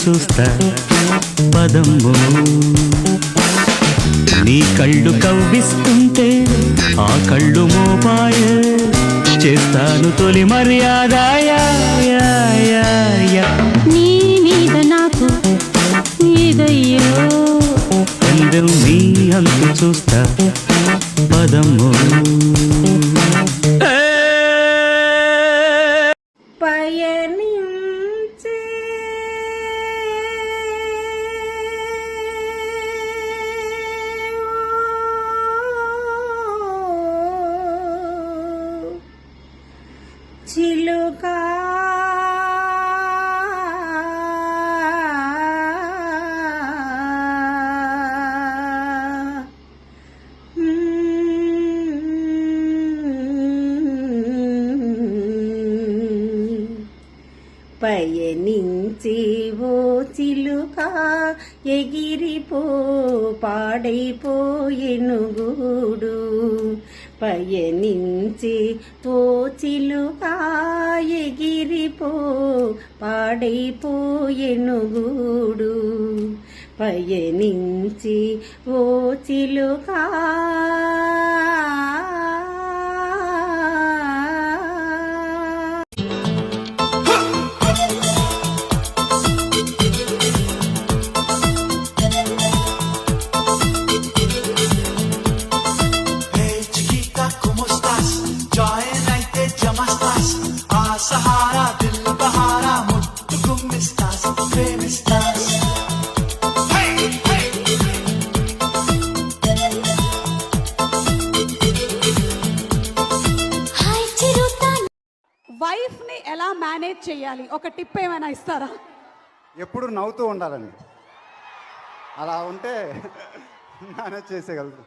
చూస్తా పదమ్మో నీ కళ్ళు కవ్విస్తుంటే ఆ కళ్ళు మోపాయే చేస్తాను తొలి మర్యాద నీ మీద నాకు ఇదయ్యో అందం నీ అంతు చూస్తా పదమ్మో పయనించే చిలుకా పయనించి ఓ చిలుక ఎగిరిపో పాడైపోయెను గూడు పయనించి ఓ చిలుక ఎగిరిపో పాడైపోయెను గూడు పయనించి ఓ చిలుక Sahara, dil bahara, muttu gummistas, premistas. Hey, hey. Hi చిరుతా వైఫ్ ని ఎలా మేనేజ్ చేయాలి ఒక టిప్ ఏమైనా ఇస్తారా? ఎప్పుడు నవ్వుతూ ఉండాలండి. అలా ఉంటే మేనేజ్ చేసేయగలుగుతాం.